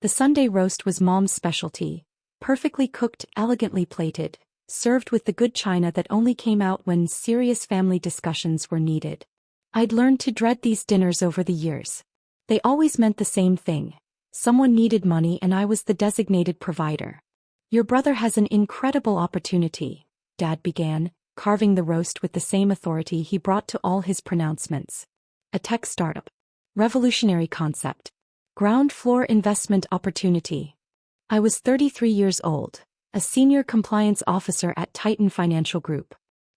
The Sunday roast was Mom's specialty, perfectly cooked, elegantly plated, served with the good china that only came out when serious family discussions were needed. I'd learned to dread these dinners over the years. They always meant the same thing. Someone needed money and I was the designated provider. "Your brother has an incredible opportunity," Dad began, carving the roast with the same authority he brought to all his pronouncements. "A tech startup. Revolutionary concept. Ground floor investment opportunity." I was 33 years old, a senior compliance officer at Titan Financial Group.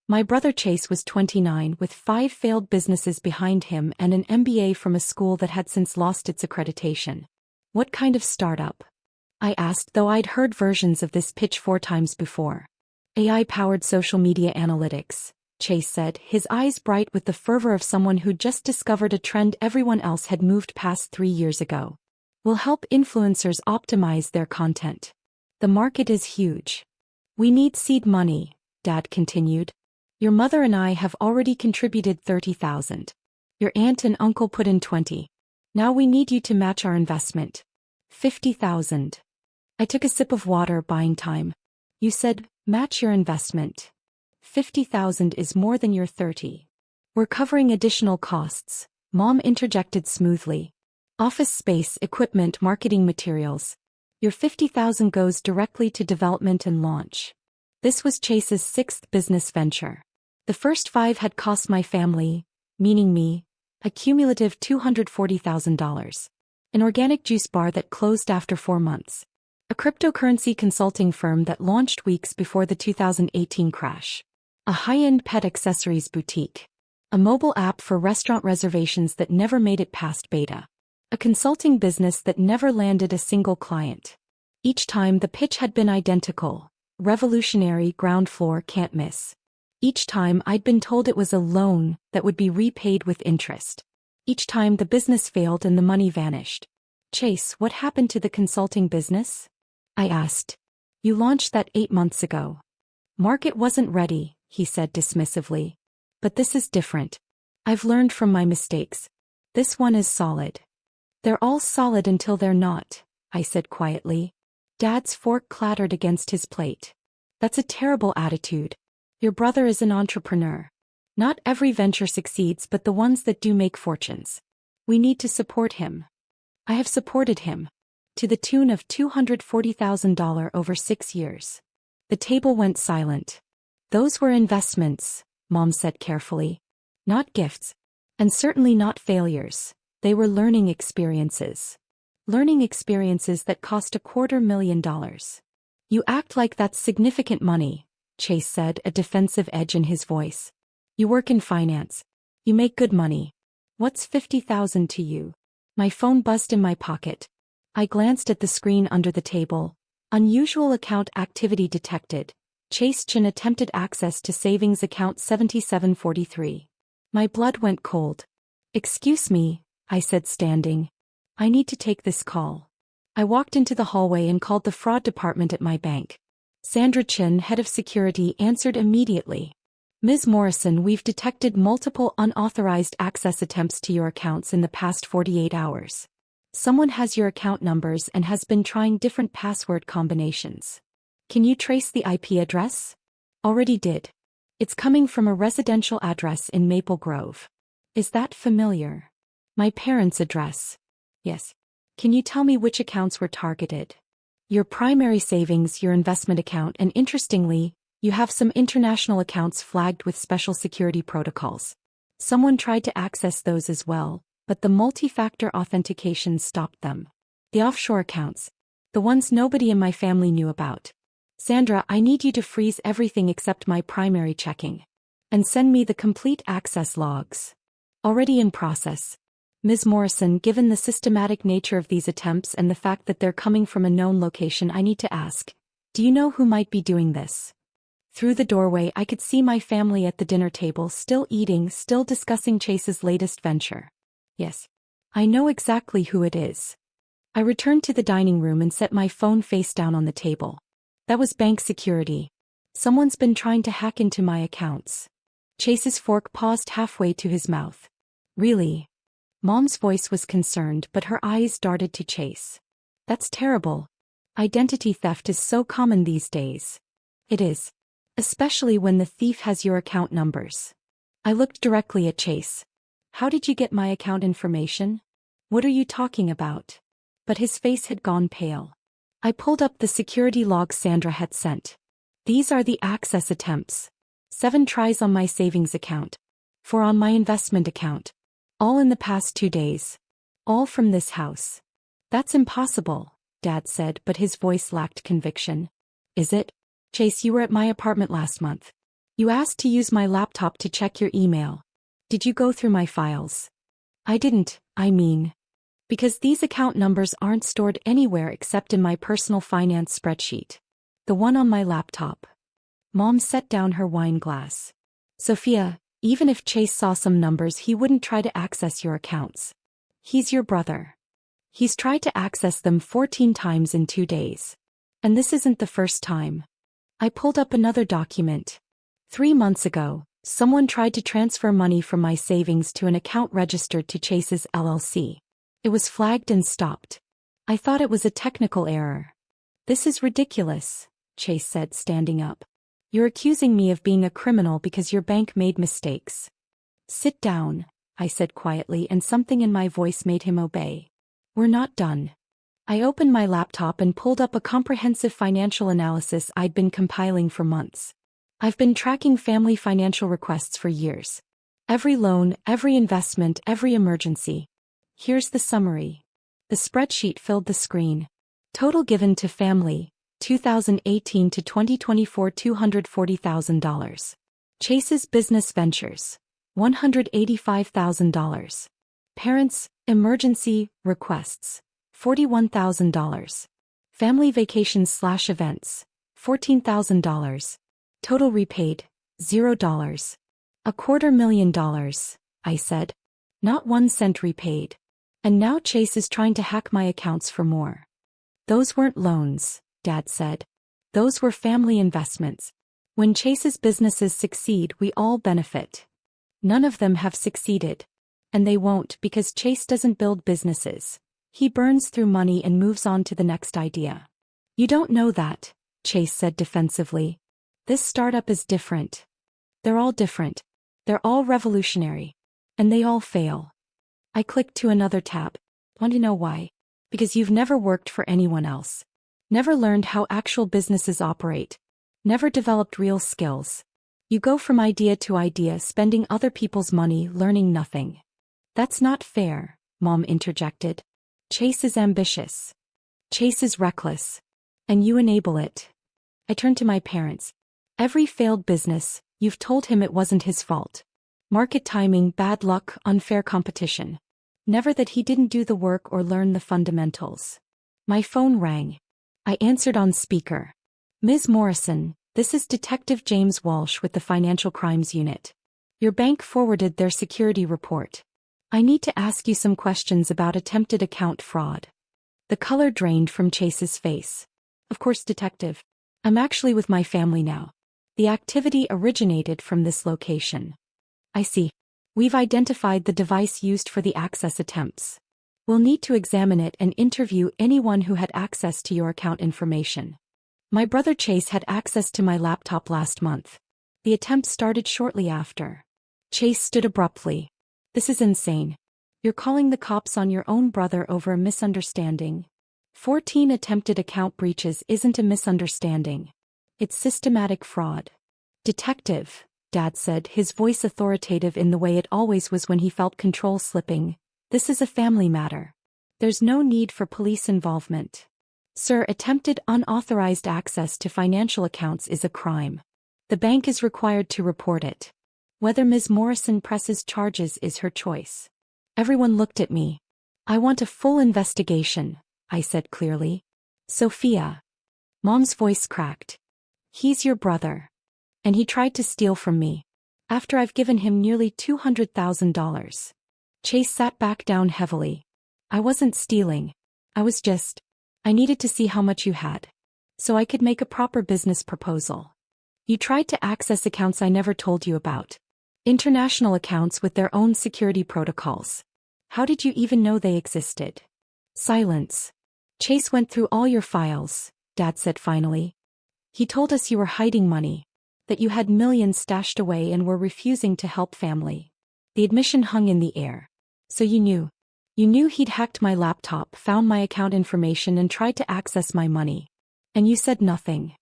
My brother Chase was 29 with 5 failed businesses behind him and an MBA from a school that had since lost its accreditation. "What kind of startup?" I asked, though I'd heard versions of this pitch 4 times before. "AI-powered social media analytics," Chase said, his eyes bright with the fervor of someone who'd just discovered a trend everyone else had moved past 3 years ago. "We'll help influencers optimize their content. The market is huge. We need seed money," Dad continued. "Your mother and I have already contributed $30,000. Your aunt and uncle put in $20. Now we need you to match our investment. $50,000. I took a sip of water, buying time. "You said, match your investment. $50,000 is more than your 30. "We're covering additional costs," Mom interjected smoothly. "Office space, equipment, marketing materials. Your $50,000 goes directly to development and launch." This was Chase's 6th business venture. The first 5 had cost my family, meaning me, a cumulative $240,000. An organic juice bar that closed after 4 months. A cryptocurrency consulting firm that launched weeks before the 2018 crash. A high-end pet accessories boutique. A mobile app for restaurant reservations that never made it past beta. A consulting business that never landed a single client. Each time the pitch had been identical. Revolutionary, ground floor, can't miss. Each time I'd been told it was a loan that would be repaid with interest. Each time the business failed and the money vanished. "Chase, what happened to the consulting business?" I asked. "You launched that 8 months ago." "Market wasn't ready," he said dismissively. "But this is different. I've learned from my mistakes. This one is solid." "They're all solid until they're not," I said quietly. Dad's fork clattered against his plate. "That's a terrible attitude. Your brother is an entrepreneur. Not every venture succeeds, but the ones that do make fortunes. We need to support him." I have supported him. To the tune of $240,000 over 6 years. The table went silent. "Those were investments," Mom said carefully. "Not gifts. And certainly not failures. They were learning experiences. Learning experiences that cost $250,000. "You act like that's significant money," Chase said, a defensive edge in his voice. "You work in finance. You make good money. What's $50,000 to you?" My phone buzzed in my pocket. I glanced at the screen under the table. Unusual account activity detected. Chase Chin attempted access to savings account 7743. My blood went cold. "Excuse me," I said, standing. "I need to take this call." I walked into the hallway and called the fraud department at my bank. Sandra Chin, head of security, answered immediately. "Ms. Morrison, we've detected multiple unauthorized access attempts to your accounts in the past 48 hours. Someone has your account numbers and has been trying different password combinations. Can you trace the IP address?" "Already did. It's coming from a residential address in Maple Grove." "Is that familiar?" "My parents' address." "Yes. Can you tell me which accounts were targeted?" "Your primary savings, your investment account, and interestingly, you have some international accounts flagged with special security protocols. Someone tried to access those as well, but the multi-factor authentication stopped them. The offshore accounts. The ones nobody in my family knew about. Sandra, I need you to freeze everything except my primary checking. And send me the complete access logs." "Already in process." "Ms. Morrison, given the systematic nature of these attempts and the fact that they're coming from a known location, I need to ask, do you know who might be doing this?" Through the doorway I could see my family at the dinner table, still eating, still discussing Chase's latest venture. "Yes. I know exactly who it is." I returned to the dining room and set my phone face down on the table. That was bank security. Someone's been trying to hack into my accounts. Chase's fork paused halfway to his mouth. "Really?" Mom's voice was concerned, but her eyes darted to Chase. That's terrible. Identity theft is so common these days. It is. Especially when the thief has your account numbers. I looked directly at Chase. How did you get my account information? What are you talking about? But his face had gone pale. I pulled up the security logs Sandra had sent. These are the access attempts. 7 tries on my savings account. 4 on my investment account. All in the past 2 days. All from this house. That's impossible, Dad said, but his voice lacked conviction. Is it? Chase, you were at my apartment last month. You asked to use my laptop to check your email. Did you go through my files? I didn't, because these account numbers aren't stored anywhere except in my personal finance spreadsheet. The one on my laptop. Mom set down her wine glass. Sophia, even if Chase saw some numbers, he wouldn't try to access your accounts. He's your brother. He's tried to access them 14 times in 2 days. And this isn't the first time. I pulled up another document. 3 months ago, someone tried to transfer money from my savings to an account registered to Chase's LLC. It was flagged and stopped. I thought it was a technical error. This is ridiculous, Chase said, standing up. You're accusing me of being a criminal because your bank made mistakes. Sit down, I said quietly, and something in my voice made him obey. We're not done. I opened my laptop and pulled up a comprehensive financial analysis I'd been compiling for months. I've been tracking family financial requests for years. Every loan, every investment, every emergency. Here's the summary. The spreadsheet filled the screen. Total given to family, 2018 to 2024, $240,000. Chase's business ventures, $185,000. Parents, emergency, requests, $41,000. Family vacations/events, $14,000. Total repaid, $0. $250,000, I said. Not 1 cent repaid. And now Chase is trying to hack my accounts for more. Those weren't loans, Dad said. Those were family investments. When Chase's businesses succeed, we all benefit. None of them have succeeded. And they won't, because Chase doesn't build businesses. He burns through money and moves on to the next idea. You don't know that, Chase said defensively. This startup is different. They're all different. They're all revolutionary. And they all fail. I clicked to another tab. Want to know why? Because you've never worked for anyone else. Never learned how actual businesses operate. Never developed real skills. You go from idea to idea, spending other people's money, learning nothing. That's not fair, Mom interjected. Chase is ambitious. Chase is reckless. And you enable it. I turned to my parents. Every failed business, you've told him it wasn't his fault. Market timing, bad luck, unfair competition. Never that he didn't do the work or learn the fundamentals. My phone rang. I answered on speaker. Ms. Morrison, this is Detective James Walsh with the Financial Crimes Unit. Your bank forwarded their security report. I need to ask you some questions about attempted account fraud. The color drained from Chase's face. Of course, Detective. I'm actually with my family now. The activity originated from this location. I see. We've identified the device used for the access attempts. We'll need to examine it and interview anyone who had access to your account information. My brother Chase had access to my laptop last month. The attempt started shortly after. Chase stood abruptly. This is insane. You're calling the cops on your own brother over a misunderstanding. 14 attempted account breaches isn't a misunderstanding. It's systematic fraud. Detective, Dad said, his voice authoritative in the way it always was when he felt control slipping. This is a family matter. There's no need for police involvement. Sir, attempted unauthorized access to financial accounts is a crime. The bank is required to report it. Whether Ms. Morrison presses charges is her choice. Everyone looked at me. I want a full investigation, I said clearly. Sophia. Mom's voice cracked. He's your brother. And he tried to steal from me. After I've given him nearly $200,000. Chase sat back down heavily. I wasn't stealing. I needed to see how much you had. So I could make a proper business proposal. You tried to access accounts I never told you about. International accounts with their own security protocols. How did you even know they existed? Silence. Chase went through all your files, Dad said finally. He told us you were hiding money, that you had millions stashed away and were refusing to help family. The admission hung in the air. So you knew. You knew he'd hacked my laptop, found my account information and tried to access my money. And you said nothing.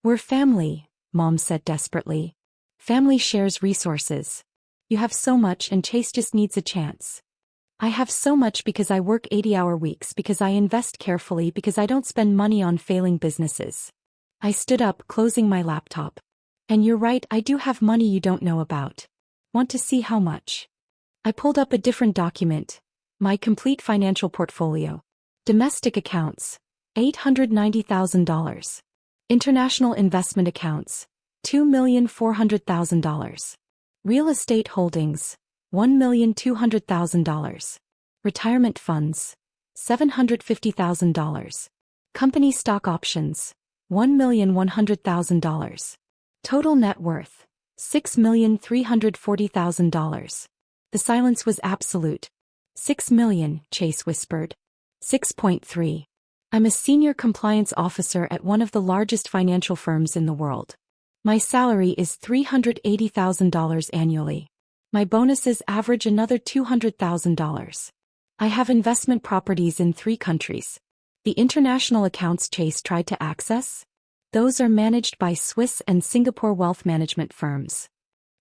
We're family, Mom said desperately. Family shares resources. You have so much and Chase just needs a chance. I have so much because I work 80-hour weeks, because I invest carefully, because I don't spend money on failing businesses. I stood up, closing my laptop. And you're right, I do have money you don't know about. Want to see how much? I pulled up a different document. My complete financial portfolio. Domestic accounts, $890,000. International investment accounts, $2,400,000. Real estate holdings, $1,200,000. Retirement funds, $750,000. Company stock options, $1,100,000. Total net worth, $6,340,000. The silence was absolute. 6 million, Chase whispered. 6.3. I'm a senior compliance officer at one of the largest financial firms in the world. My salary is $380,000 annually. My bonuses average another $200,000. I have investment properties in 3 countries. The international accounts Chase tried to access? Those are managed by Swiss and Singapore wealth management firms.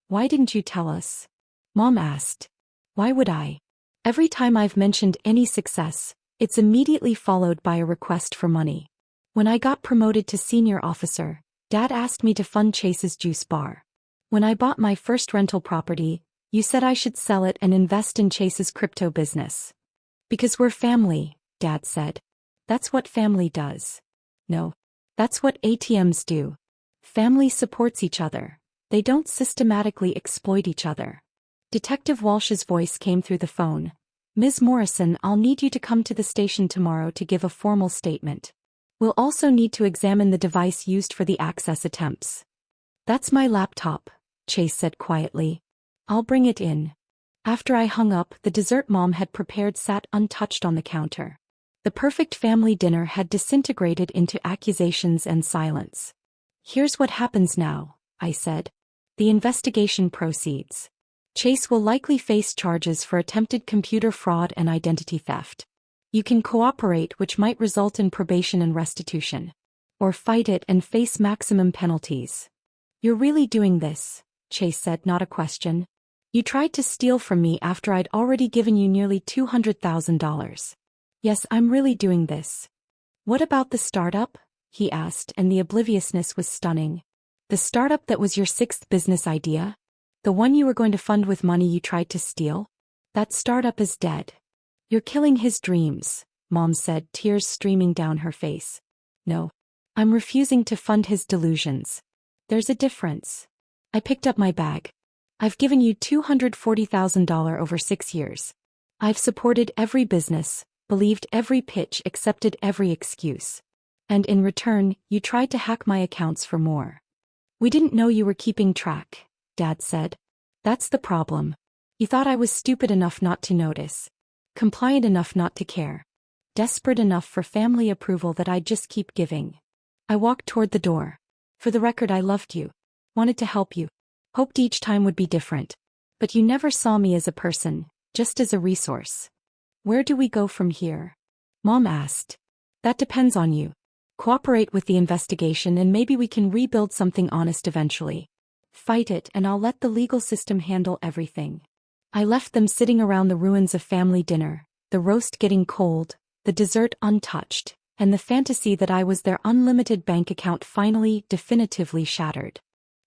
Why didn't you tell us? Mom asked. Why would I? Every time I've mentioned any success, it's immediately followed by a request for money. When I got promoted to senior officer, Dad asked me to fund Chase's juice bar. When I bought my first rental property, you said I should sell it and invest in Chase's crypto business. Because we're family, Dad said. That's what family does. No. That's what ATMs do. Family supports each other. They don't systematically exploit each other. Detective Walsh's voice came through the phone. Ms. Morrison, I'll need you to come to the station tomorrow to give a formal statement. We'll also need to examine the device used for the access attempts. That's my laptop, Chase said quietly. I'll bring it in. After I hung up, the dessert Mom had prepared sat untouched on the counter. The perfect family dinner had disintegrated into accusations and silence. Here's what happens now, I said. The investigation proceeds. Chase will likely face charges for attempted computer fraud and identity theft. You can cooperate, which might result in probation and restitution. Or fight it and face maximum penalties. You're really doing this, Chase said, not a question. You tried to steal from me after I'd already given you nearly $200,000. Yes, I'm really doing this. What about the startup? He asked, and the obliviousness was stunning. The startup that was your 6th business idea? The one you were going to fund with money you tried to steal? That startup is dead. You're killing his dreams, Mom said, tears streaming down her face. No. I'm refusing to fund his delusions. There's a difference. I picked up my bag. I've given you $240,000 over 6 years. I've supported every business, believed every pitch, accepted every excuse. And in return, you tried to hack my accounts for more. We didn't know you were keeping track, Dad said. That's the problem. You thought I was stupid enough not to notice. Compliant enough not to care. Desperate enough for family approval that I'd just keep giving. I walked toward the door. For the record, I loved you. Wanted to help you. Hoped each time would be different. But you never saw me as a person, just as a resource. Where do we go from here? Mom asked. That depends on you. Cooperate with the investigation and maybe we can rebuild something honest eventually. Fight it and I'll let the legal system handle everything. I left them sitting around the ruins of family dinner, the roast getting cold, the dessert untouched, and the fantasy that I was their unlimited bank account finally, definitively shattered.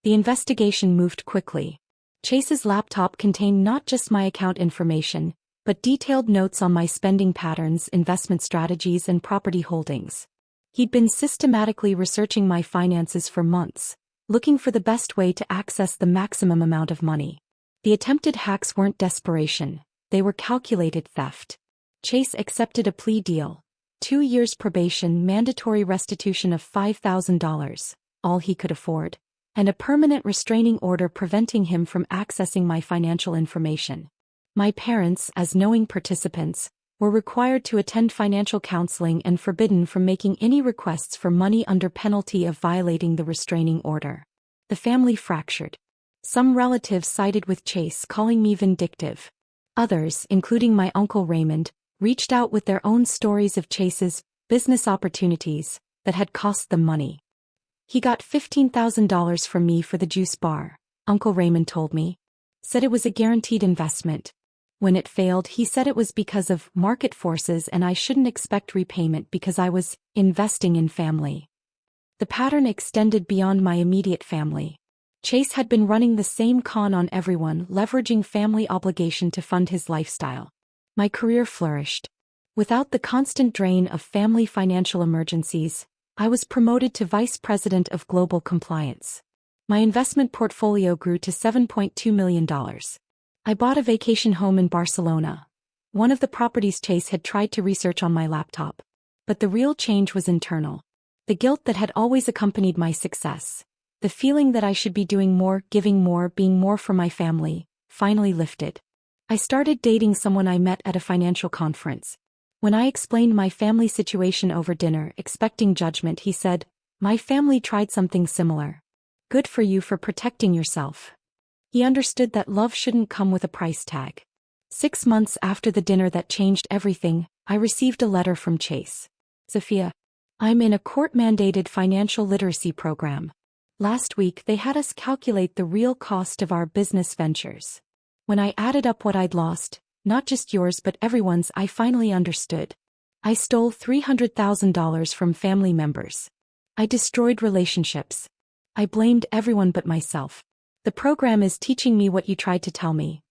The investigation moved quickly. Chase's laptop contained not just my account information, but detailed notes on my spending patterns, investment strategies, and property holdings. He'd been systematically researching my finances for months, looking for the best way to access the maximum amount of money. The attempted hacks weren't desperation, they were calculated theft. Chase accepted a plea deal. 2 years probation, mandatory restitution of $5,000, all he could afford, and a permanent restraining order preventing him from accessing my financial information. My parents, as knowing participants, were required to attend financial counseling and forbidden from making any requests for money under penalty of violating the restraining order. The family fractured. Some relatives sided with Chase, calling me vindictive. Others, including my uncle Raymond, reached out with their own stories of Chase's business opportunities that had cost them money. He got $15,000 from me for the juice bar, Uncle Raymond told me. Said it was a guaranteed investment. When it failed, he said it was because of market forces and I shouldn't expect repayment because I was investing in family. The pattern extended beyond my immediate family. Chase had been running the same con on everyone, leveraging family obligation to fund his lifestyle. My career flourished. Without the constant drain of family financial emergencies, I was promoted to Vice President of Global Compliance. My investment portfolio grew to $7.2 million. I bought a vacation home in Barcelona, one of the properties Chase had tried to research on my laptop. But the real change was internal. The guilt that had always accompanied my success, the feeling that I should be doing more, giving more, being more for my family, finally lifted. I started dating someone I met at a financial conference. When I explained my family situation over dinner, expecting judgment, he said, "My family tried something similar. Good for you for protecting yourself." He understood that love shouldn't come with a price tag. 6 months after the dinner that changed everything, I received a letter from Chase. "Sophia, I'm in a court-mandated financial literacy program. Last week they had us calculate the real cost of our business ventures. When I added up what I'd lost, not just yours but everyone's, I finally understood. I stole $300,000 from family members. I destroyed relationships. I blamed everyone but myself. The program is teaching me what you tried to tell me.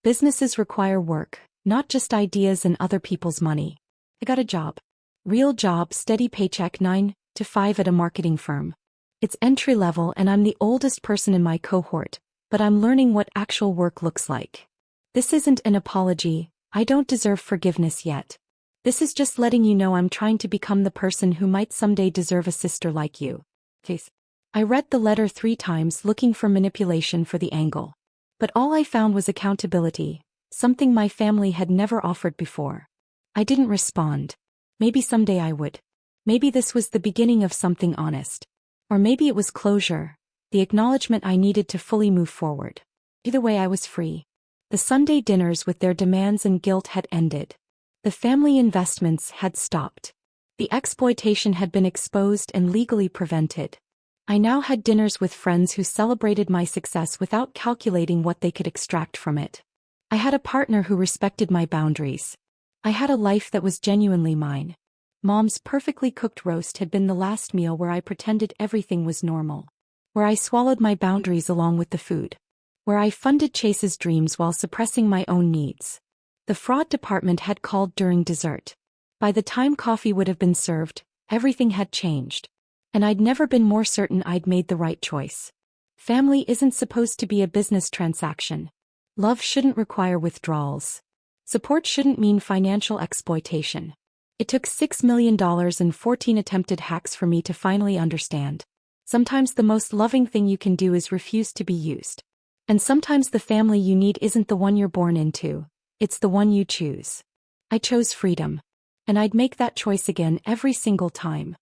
Businesses require work, not just ideas and other people's money. I got a job. Real job, steady paycheck, 9 to 5 at a marketing firm. It's entry level and I'm the oldest person in my cohort, but I'm learning what actual work looks like. This isn't an apology, I don't deserve forgiveness yet. This is just letting you know I'm trying to become the person who might someday deserve a sister like you. Case." I read the letter 3 times looking for manipulation for the angle. But all I found was accountability, something my family had never offered before. I didn't respond. Maybe someday I would. Maybe this was the beginning of something honest. Or maybe it was closure, the acknowledgement I needed to fully move forward. Either way, I was free. The Sunday dinners with their demands and guilt had ended. The family investments had stopped. The exploitation had been exposed and legally prevented. I now had dinners with friends who celebrated my success without calculating what they could extract from it. I had a partner who respected my boundaries. I had a life that was genuinely mine. Mom's perfectly cooked roast had been the last meal where I pretended everything was normal. Where I swallowed my boundaries along with the food. Where I funded Chase's dreams while suppressing my own needs. The fraud department had called during dessert. By the time coffee would have been served, everything had changed. And I'd never been more certain I'd made the right choice. Family isn't supposed to be a business transaction. Love shouldn't require withdrawals. Support shouldn't mean financial exploitation. It took $6 million and 14 attempted hacks for me to finally understand. Sometimes the most loving thing you can do is refuse to be used. And sometimes the family you need isn't the one you're born into, it's the one you choose. I chose freedom. And I'd make that choice again every single time.